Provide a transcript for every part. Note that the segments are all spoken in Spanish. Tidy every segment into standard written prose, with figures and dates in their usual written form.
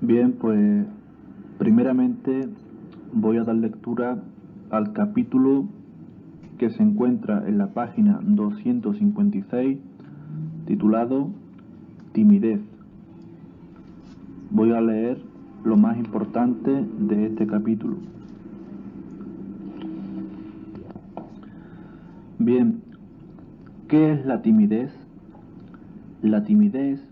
Bien, pues primeramente voy a dar lectura al capítulo que se encuentra en la página 256, titulado Timidez. Voy a leer lo más importante de este capítulo. Bien, ¿qué es la timidez? La timidez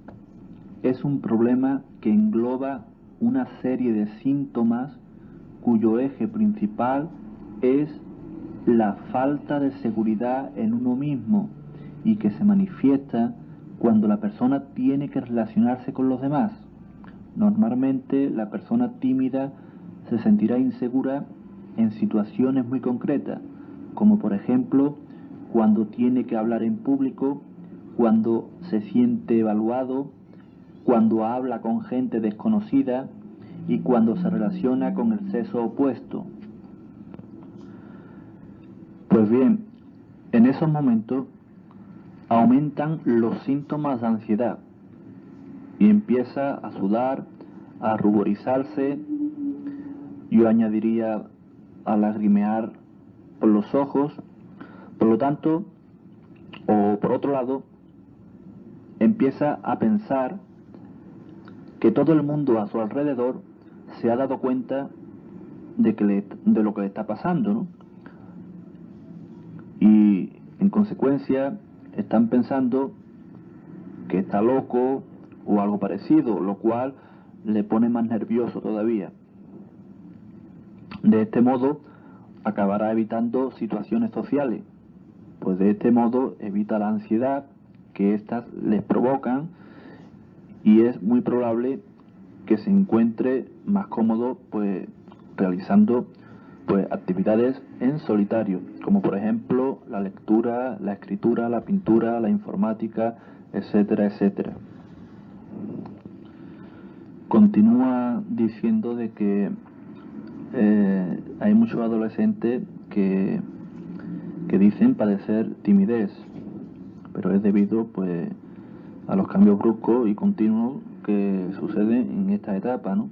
es un problema que engloba una serie de síntomas cuyo eje principal es la falta de seguridad en uno mismo y que se manifiesta cuando la persona tiene que relacionarse con los demás. Normalmente la persona tímida se sentirá insegura en situaciones muy concretas, como por ejemplo cuando tiene que hablar en público, cuando se siente evaluado, cuando habla con gente desconocida y cuando se relaciona con el sexo opuesto. Pues bien, en esos momentos aumentan los síntomas de ansiedad y empieza a sudar, a ruborizarse, yo añadiría a lagrimear por los ojos. Por lo tanto, o por otro lado, empieza a pensar que todo el mundo a su alrededor se ha dado cuenta de lo que le está pasando, ¿no? Y en consecuencia están pensando que está loco o algo parecido, lo cual le pone más nervioso todavía. De este modo acabará evitando situaciones sociales, pues de este modo evita la ansiedad que éstas les provocan y es muy probable que se encuentre más cómodo pues realizando pues actividades en solitario, como por ejemplo la lectura, la escritura, la pintura, la informática, etcétera, etcétera. Continúa diciendo de que hay muchos adolescentes que dicen padecer timidez, pero es debido pues a los cambios bruscos y continuos que suceden en esta etapa, ¿no?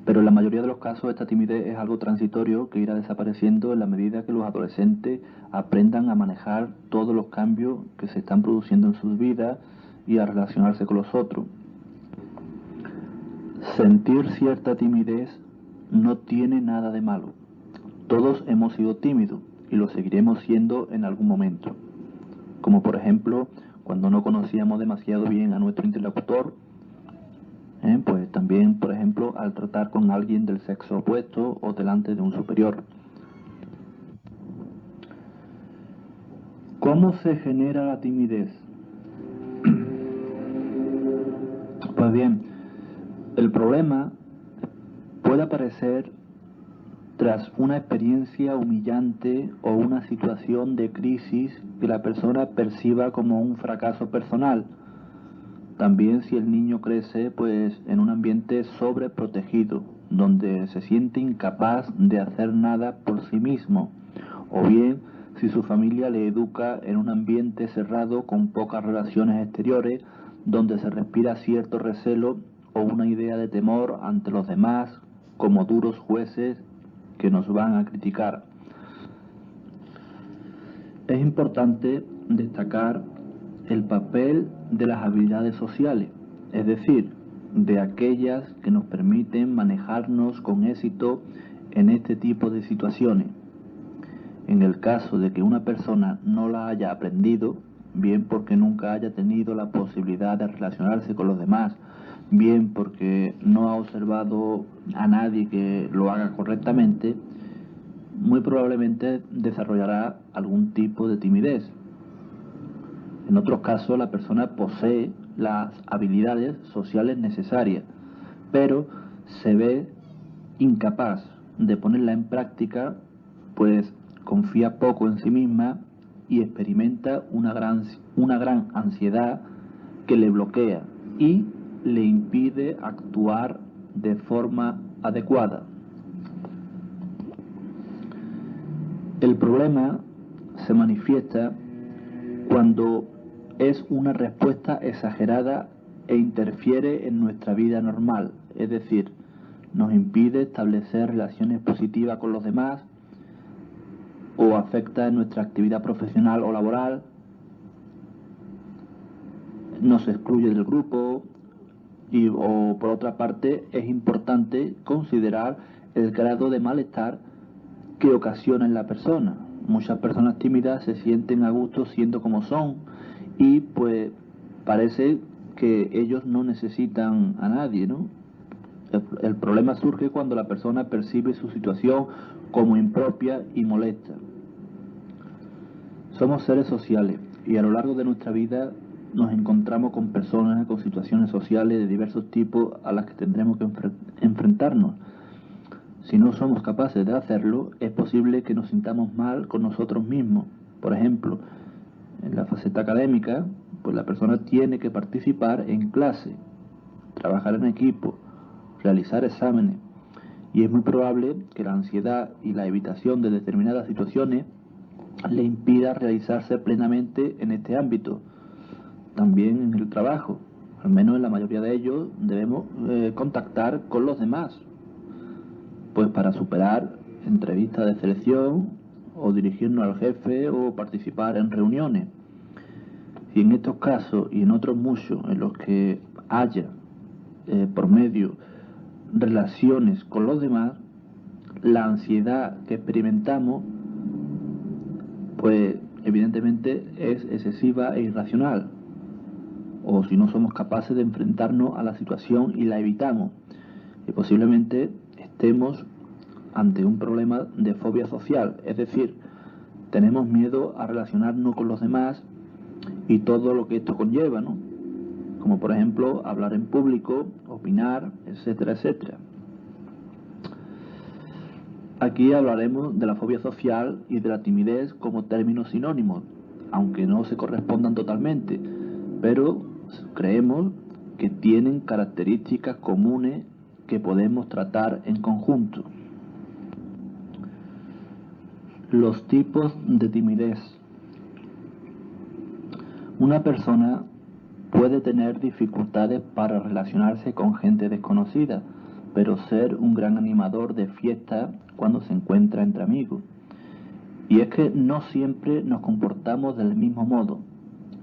Pero en la mayoría de los casos esta timidez es algo transitorio que irá desapareciendo en la medida que los adolescentes aprendan a manejar todos los cambios que se están produciendo en sus vidas y a relacionarse con los otros. Sentir cierta timidez no tiene nada de malo. Todos hemos sido tímidos y lo seguiremos siendo en algún momento. Como por ejemplo, cuando no conocíamos demasiado bien a nuestro interlocutor, pues también, por ejemplo, al tratar con alguien del sexo opuesto o delante de un superior. ¿Cómo se genera la timidez? Pues bien, el problema puede aparecer tras una experiencia humillante o una situación de crisis que la persona perciba como un fracaso personal. También si el niño crece pues en un ambiente sobreprotegido, donde se siente incapaz de hacer nada por sí mismo, o bien si su familia le educa en un ambiente cerrado con pocas relaciones exteriores, donde se respira cierto recelo o una idea de temor ante los demás como duros jueces que nos van a criticar. Es importante destacar el papel de las habilidades sociales, es decir, de aquellas que nos permiten manejarnos con éxito en este tipo de situaciones. En el caso de que una persona no la haya aprendido, bien porque nunca haya tenido la posibilidad de relacionarse con los demás, bien porque no ha observado a nadie que lo haga correctamente, muy probablemente desarrollará algún tipo de timidez. En otros casos, la persona posee las habilidades sociales necesarias, pero se ve incapaz de ponerla en práctica, pues confía poco en sí misma y experimenta una gran ansiedad que le bloquea y le impide actuar de forma adecuada. El problema se manifiesta cuando es una respuesta exagerada e interfiere en nuestra vida normal, es decir, nos impide establecer relaciones positivas con los demás o afecta en nuestra actividad profesional o laboral, nos excluye del grupo o por otra parte es importante considerar el grado de malestar que ocasiona en la persona. Muchas personas tímidas se sienten a gusto siendo como son y pues parece que ellos no necesitan a nadie, ¿no? El problema surge cuando la persona percibe su situación como impropia y molesta. Somos seres sociales y a lo largo de nuestra vida nos encontramos con personas, con situaciones sociales de diversos tipos a las que tendremos que enfrentarnos. Si no somos capaces de hacerlo, es posible que nos sintamos mal con nosotros mismos. Por ejemplo, en la faceta académica, pues la persona tiene que participar en clase, trabajar en equipo, realizar exámenes, y es muy probable que la ansiedad y la evitación de determinadas situaciones le impida realizarse plenamente en este ámbito. También en el trabajo, al menos en la mayoría de ellos, debemos contactar con los demás, pues para superar entrevistas de selección o dirigirnos al jefe o participar en reuniones. Y en estos casos y en otros muchos en los que haya por medio relaciones con los demás, la ansiedad que experimentamos pues evidentemente es excesiva e irracional, o si no somos capaces de enfrentarnos a la situación y la evitamos, y posiblemente estemos ante un problema de fobia social, es decir, tenemos miedo a relacionarnos con los demás y todo lo que esto conlleva, ¿no? Como por ejemplo hablar en público, opinar, etcétera, etcétera. Aquí hablaremos de la fobia social y de la timidez como términos sinónimos, aunque no se correspondan totalmente, pero creemos que tienen características comunes que podemos tratar en conjunto. Los tipos de timidez. Una persona puede tener dificultades para relacionarse con gente desconocida, pero ser un gran animador de fiesta cuando se encuentra entre amigos. Y es que no siempre nos comportamos del mismo modo,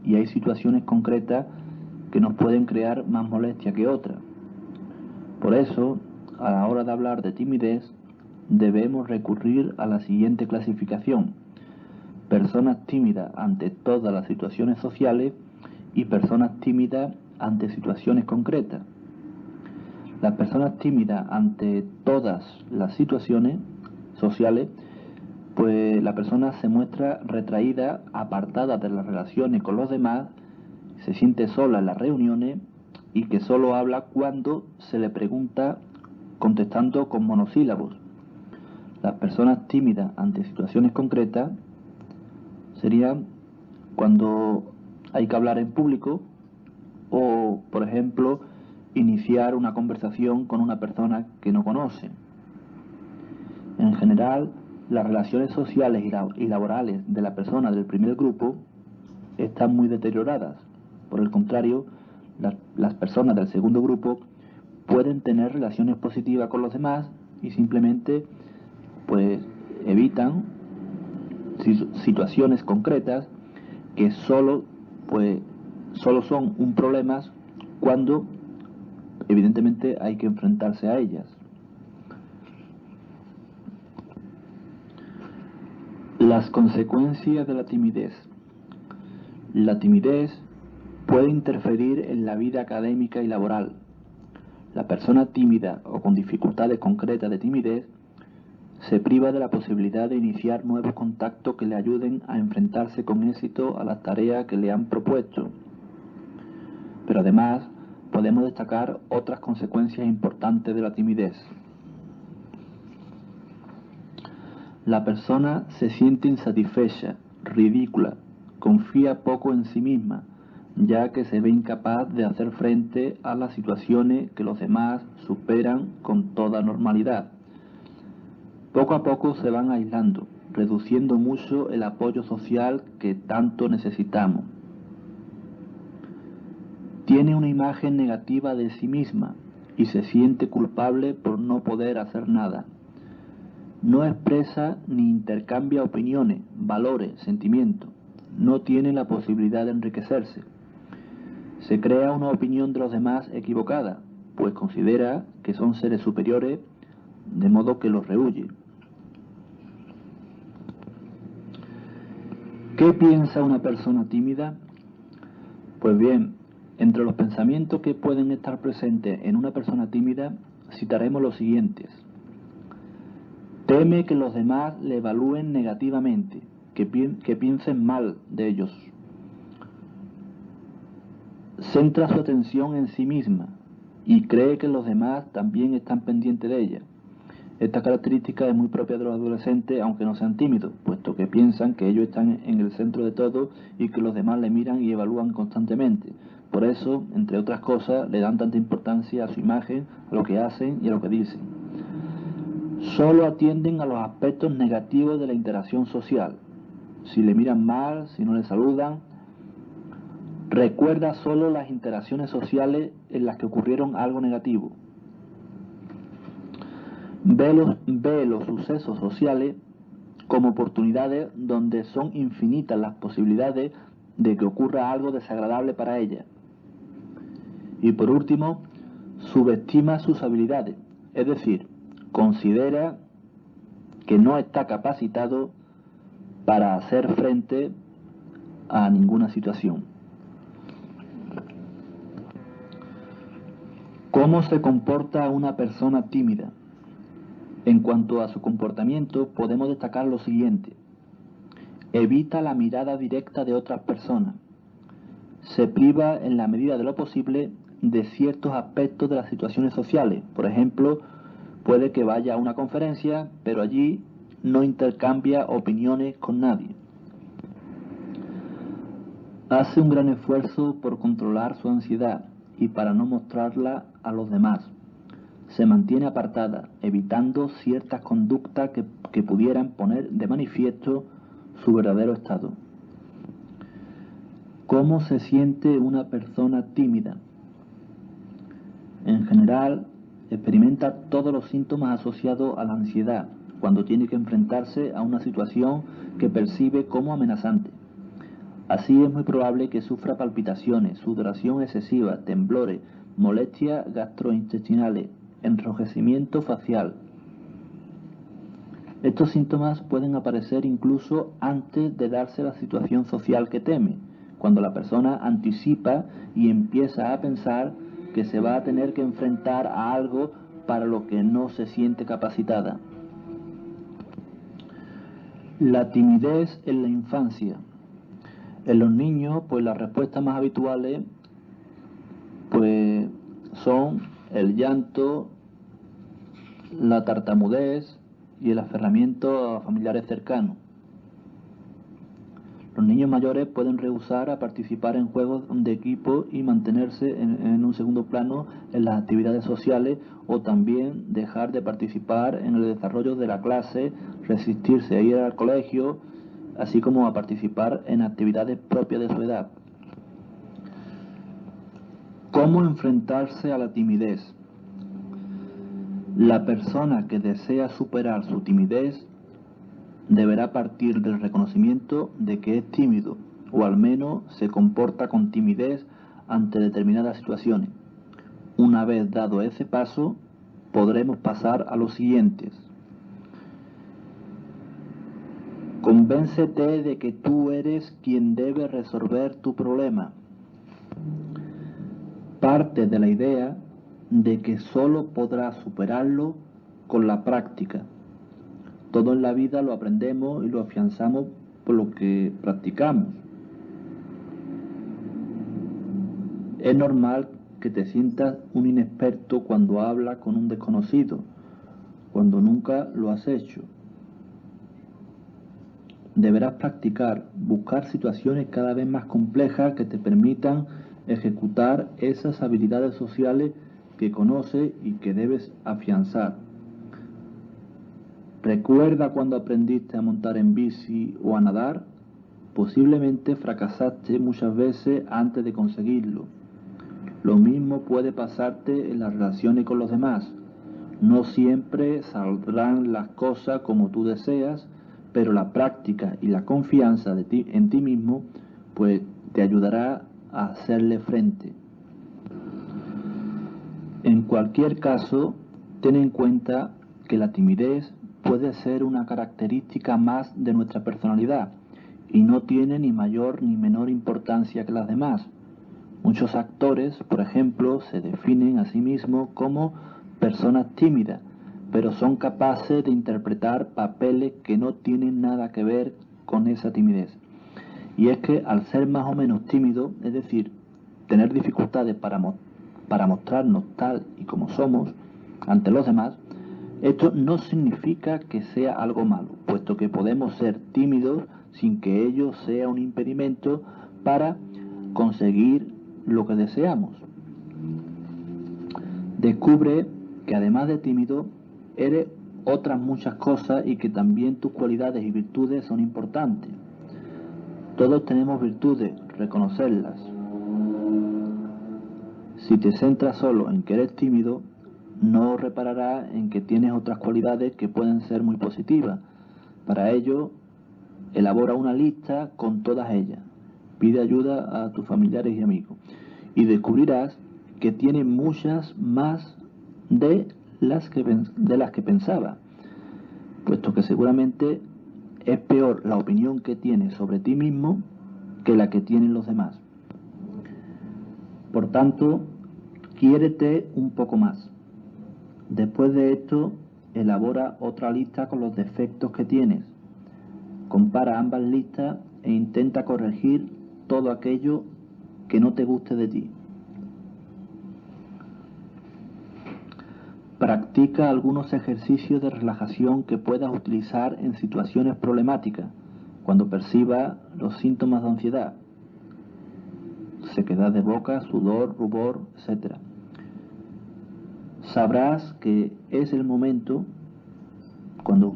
y hay situaciones concretas que nos pueden crear más molestia que otras. Por eso, a la hora de hablar de timidez, debemos recurrir a la siguiente clasificación: personas tímidas ante todas las situaciones sociales y personas tímidas ante situaciones concretas. Las personas tímidas ante todas las situaciones sociales, pues la persona se muestra retraída, apartada de las relaciones con los demás, se siente sola en las reuniones y que solo habla cuando se le pregunta contestando con monosílabos. Las personas tímidas ante situaciones concretas serían cuando hay que hablar en público o, por ejemplo, iniciar una conversación con una persona que no conoce. En general, las relaciones sociales y laborales de la persona del primer grupo están muy deterioradas. Por el contrario, las personas del segundo grupo pueden tener relaciones positivas con los demás y simplemente pues evitan situaciones concretas que solo son un problema cuando evidentemente hay que enfrentarse a ellas. Las consecuencias de la timidez. La timidez puede interferir en la vida académica y laboral. La persona tímida o con dificultades concretas de timidez se priva de la posibilidad de iniciar nuevos contactos que le ayuden a enfrentarse con éxito a las tareas que le han propuesto. Pero además podemos destacar otras consecuencias importantes de la timidez. La persona se siente insatisfecha, ridícula, confía poco en sí misma, ya que se ve incapaz de hacer frente a las situaciones que los demás superan con toda normalidad. Poco a poco se van aislando, reduciendo mucho el apoyo social que tanto necesitamos. Tiene una imagen negativa de sí misma y se siente culpable por no poder hacer nada. No expresa ni intercambia opiniones, valores, sentimientos. No tiene la posibilidad de enriquecerse. Se crea una opinión de los demás equivocada, pues considera que son seres superiores, de modo que los rehúye. ¿Qué piensa una persona tímida? Pues bien, entre los pensamientos que pueden estar presentes en una persona tímida, citaremos los siguientes. Teme que los demás le evalúen negativamente, que piensen mal de ellos. Centra su atención en sí misma y cree que los demás también están pendientes de ella. Esta característica es muy propia de los adolescentes, aunque no sean tímidos, puesto que piensan que ellos están en el centro de todo y que los demás le miran y evalúan constantemente. Por eso, entre otras cosas, le dan tanta importancia a su imagen, a lo que hacen y a lo que dicen. Solo atienden a los aspectos negativos de la interacción social. Si le miran mal, si no le saludan, recuerda solo las interacciones sociales en las que ocurrieron algo negativo. Ve los sucesos sociales como oportunidades donde son infinitas las posibilidades de que ocurra algo desagradable para ella. Y por último, subestima sus habilidades, es decir, considera que no está capacitado para hacer frente a ninguna situación. ¿Cómo se comporta una persona tímida? En cuanto a su comportamiento, podemos destacar lo siguiente. Evita la mirada directa de otras personas. Se priva en la medida de lo posible de ciertos aspectos de las situaciones sociales. Por ejemplo, puede que vaya a una conferencia, pero allí no intercambia opiniones con nadie. Hace un gran esfuerzo por controlar su ansiedad y para no mostrarla a los demás. Se mantiene apartada, evitando ciertas conductas que pudieran poner de manifiesto su verdadero estado. ¿Cómo se siente una persona tímida? En general, experimenta todos los síntomas asociados a la ansiedad cuando tiene que enfrentarse a una situación que percibe como amenazante. Así es muy probable que sufra palpitaciones, sudoración excesiva, temblores, molestias gastrointestinales, enrojecimiento facial. Estos síntomas pueden aparecer incluso antes de darse la situación social que teme, cuando la persona anticipa y empieza a pensar que se va a tener que enfrentar a algo para lo que no se siente capacitada. La timidez en la infancia. En los niños, pues las respuestas más habituales son el llanto, la tartamudez y el aferramiento a familiares cercanos. Los niños mayores pueden rehusar a participar en juegos de equipo y mantenerse en un segundo plano en las actividades sociales, o también dejar de participar en el desarrollo de la clase, resistirse a ir al colegio, así como a participar en actividades propias de su edad. ¿Cómo enfrentarse a la timidez? La persona que desea superar su timidez deberá partir del reconocimiento de que es tímido, o al menos se comporta con timidez ante determinadas situaciones. Una vez dado ese paso, podremos pasar a los siguientes. Convéncete de que tú eres quien debe resolver tu problema. Parte de la idea de que solo podrás superarlo con la práctica. Todo en la vida lo aprendemos y lo afianzamos por lo que practicamos. Es normal que te sientas un inexperto cuando hablas con un desconocido, cuando nunca lo has hecho. Deberás practicar, buscar situaciones cada vez más complejas que te permitan ejecutar esas habilidades sociales que conoces y que debes afianzar. ¿Recuerda cuando aprendiste a montar en bici o a nadar? Posiblemente fracasaste muchas veces antes de conseguirlo. Lo mismo puede pasarte en las relaciones con los demás. No siempre saldrán las cosas como tú deseas, pero la práctica y la confianza en ti mismo pues te ayudará a hacerle frente. En cualquier caso, ten en cuenta que la timidez puede ser una característica más de nuestra personalidad y no tiene ni mayor ni menor importancia que las demás. Muchos actores, por ejemplo, se definen a sí mismos como personas tímidas, pero son capaces de interpretar papeles que no tienen nada que ver con esa timidez. Y es que al ser más o menos tímido, es decir, tener dificultades para mostrarnos tal y como somos ante los demás, esto no significa que sea algo malo, puesto que podemos ser tímidos sin que ello sea un impedimento para conseguir lo que deseamos. Descubre que además de tímido, eres otras muchas cosas y que también tus cualidades y virtudes son importantes. Todos tenemos virtudes, reconocerlas. Si te centras solo en que eres tímido, no repararás en que tienes otras cualidades que pueden ser muy positivas. Para ello, elabora una lista con todas ellas. Pide ayuda a tus familiares y amigos y descubrirás que tienes muchas más de las que pensaba, puesto que seguramente es peor la opinión que tienes sobre ti mismo que la que tienen los demás. Por tanto, quiérete un poco más. Después de esto, elabora otra lista con los defectos que tienes. Compara ambas listas e intenta corregir todo aquello que no te guste de ti. Practica algunos ejercicios de relajación que puedas utilizar en situaciones problemáticas, cuando percibas los síntomas de ansiedad, sequedad de boca, sudor, rubor, etc. Sabrás que es el momento, cuando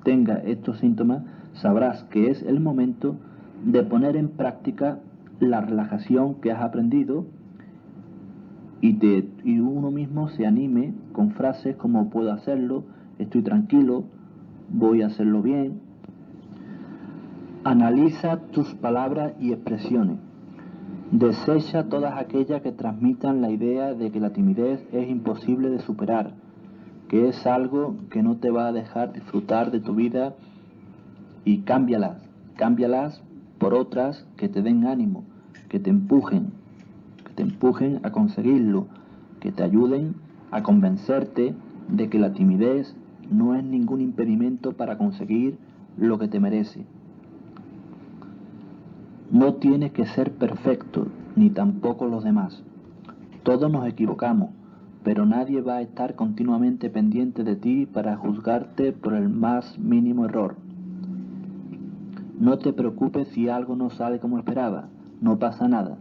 tengas estos síntomas, sabrás que es el momento de poner en práctica la relajación que has aprendido y uno mismo se anime con frases como puedo hacerlo, estoy tranquilo, voy a hacerlo bien. Analiza tus palabras y expresiones. Desecha todas aquellas que transmitan la idea de que la timidez es imposible de superar, que es algo que no te va a dejar disfrutar de tu vida, y cámbialas por otras que te den ánimo, que te empujen a conseguirlo, que te ayuden a convencerte de que la timidez no es ningún impedimento para conseguir lo que te merece. No tienes que ser perfecto, ni tampoco los demás. Todos nos equivocamos, pero nadie va a estar continuamente pendiente de ti para juzgarte por el más mínimo error. No te preocupes si algo no sale como esperaba, no pasa nada.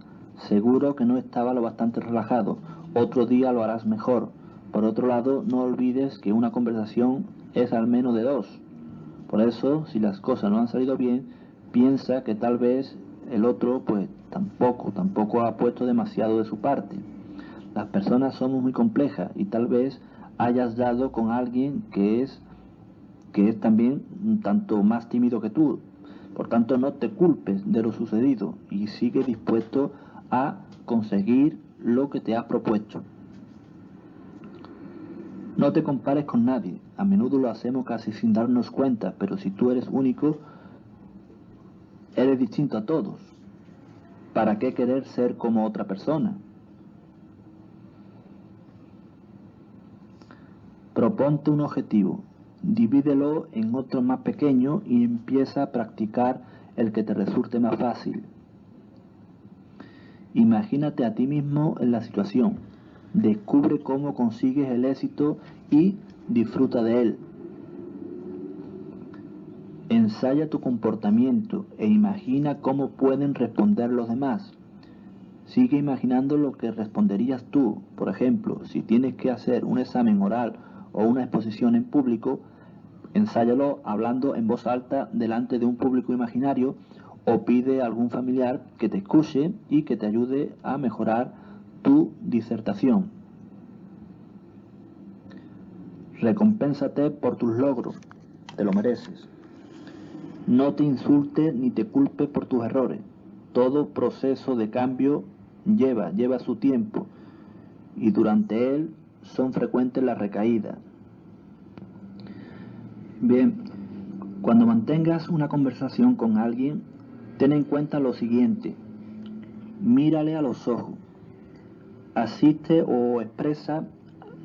Seguro que no estaba lo bastante relajado, otro día lo harás mejor. Por otro lado, no olvides que una conversación es al menos de dos. Por eso, si las cosas no han salido bien, piensa que tal vez el otro pues tampoco ha puesto demasiado de su parte. Las personas somos muy complejas y tal vez hayas dado con alguien que es también un tanto más tímido que tú. Por tanto, no te culpes de lo sucedido y sigue dispuesto a conseguir lo que te has propuesto. No te compares con nadie. A menudo lo hacemos casi sin darnos cuenta, pero si tú eres único, eres distinto a todos. ¿Para qué querer ser como otra persona? Proponte un objetivo, divídelo en otros más pequeños y empieza a practicar el que te resulte más fácil. Imagínate a ti mismo en la situación, descubre cómo consigues el éxito y disfruta de él. Ensaya tu comportamiento e imagina cómo pueden responder los demás. Sigue imaginando lo que responderías tú. Por ejemplo, si tienes que hacer un examen oral o una exposición en público, ensáyalo hablando en voz alta delante de un público imaginario, o pide a algún familiar que te escuche y que te ayude a mejorar tu disertación. Recompénsate por tus logros, te lo mereces. No te insultes ni te culpes por tus errores. Todo proceso de cambio lleva su tiempo y durante él son frecuentes las recaídas. Bien, cuando mantengas una conversación con alguien, ten en cuenta lo siguiente: mírale a los ojos, asiste o expresa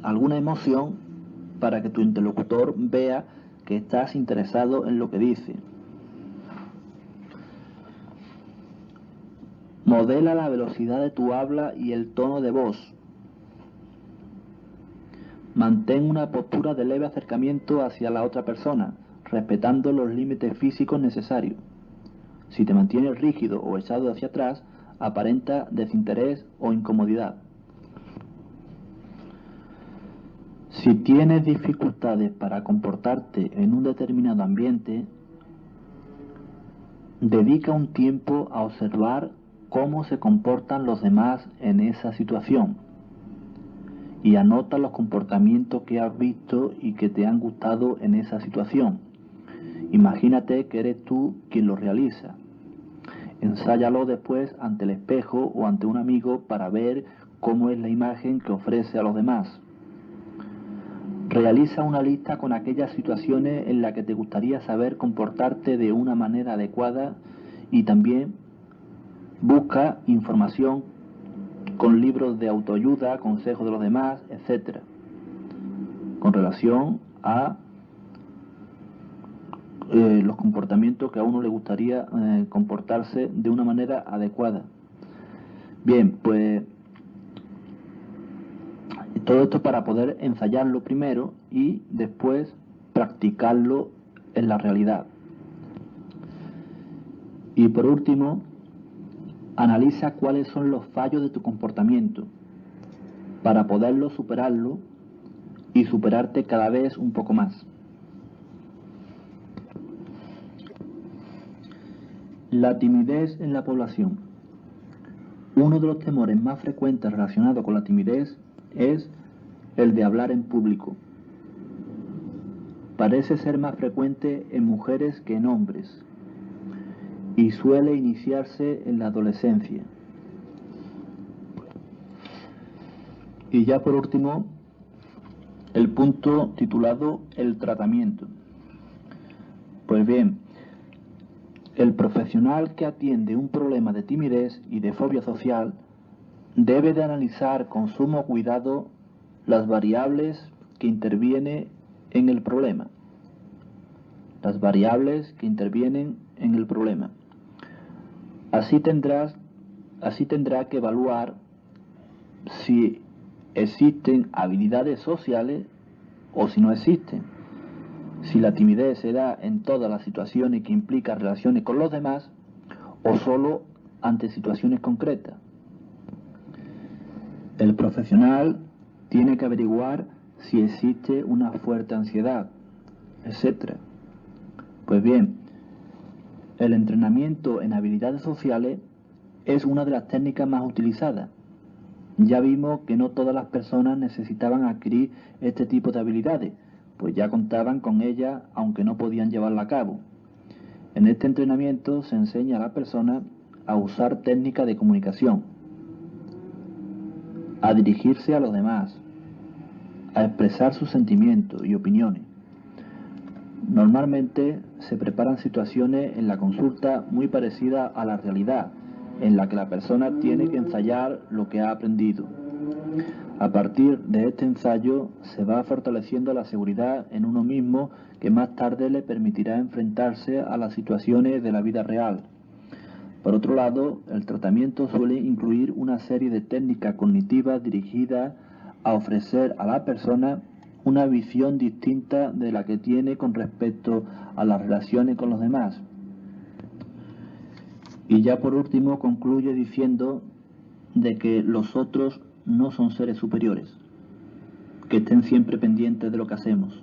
alguna emoción para que tu interlocutor vea que estás interesado en lo que dice. Modela la velocidad de tu habla y el tono de voz. Mantén una postura de leve acercamiento hacia la otra persona, respetando los límites físicos necesarios. Si te mantienes rígido o echado hacia atrás, aparenta desinterés o incomodidad. Si tienes dificultades para comportarte en un determinado ambiente, dedica un tiempo a observar cómo se comportan los demás en esa situación y anota los comportamientos que has visto y que te han gustado en esa situación. Imagínate que eres tú quien lo realiza. Ensáyalo después ante el espejo o ante un amigo para ver cómo es la imagen que ofrece a los demás. Realiza una lista con aquellas situaciones en las que te gustaría saber comportarte de una manera adecuada y también busca información con libros de autoayuda, consejos de los demás, etc. con relación a los comportamientos que a uno le gustaría comportarse de una manera adecuada. Bien, pues todo esto para poder ensayarlo primero y después practicarlo en la realidad. Y por último, analiza cuáles son los fallos de tu comportamiento para poderlo superarlo y superarte cada vez un poco más. La timidez en la población. Uno de los temores más frecuentes relacionados con la timidez es el de hablar en público. Parece ser más frecuente en mujeres que en hombres y suele iniciarse en la adolescencia. Y ya por último, el punto titulado el tratamiento. Pues bien, el profesional que atiende un problema de timidez y de fobia social debe de analizar con sumo cuidado las variables que intervienen en el problema. Así tendrá que evaluar si existen habilidades sociales o si no existen. Si la timidez se da en todas las situaciones que implican relaciones con los demás o solo ante situaciones concretas. El profesional tiene que averiguar si existe una fuerte ansiedad, etc. Pues bien, el entrenamiento en habilidades sociales es una de las técnicas más utilizadas. Ya vimos que no todas las personas necesitaban adquirir este tipo de habilidades, pues ya contaban con ellas aunque no podían llevarla a cabo. En este entrenamiento se enseña a la persona a usar técnicas de comunicación, a dirigirse a los demás, a expresar sus sentimientos y opiniones. Normalmente se preparan situaciones en la consulta muy parecidas a la realidad, en la que la persona tiene que ensayar lo que ha aprendido. A partir de este ensayo se va fortaleciendo la seguridad en uno mismo que más tarde le permitirá enfrentarse a las situaciones de la vida real. Por otro lado, el tratamiento suele incluir una serie de técnicas cognitivas dirigidas a ofrecer a la persona una visión distinta de la que tiene con respecto a las relaciones con los demás. Y ya por último concluye diciendo de que los otros no son seres superiores, que estén siempre pendientes de lo que hacemos.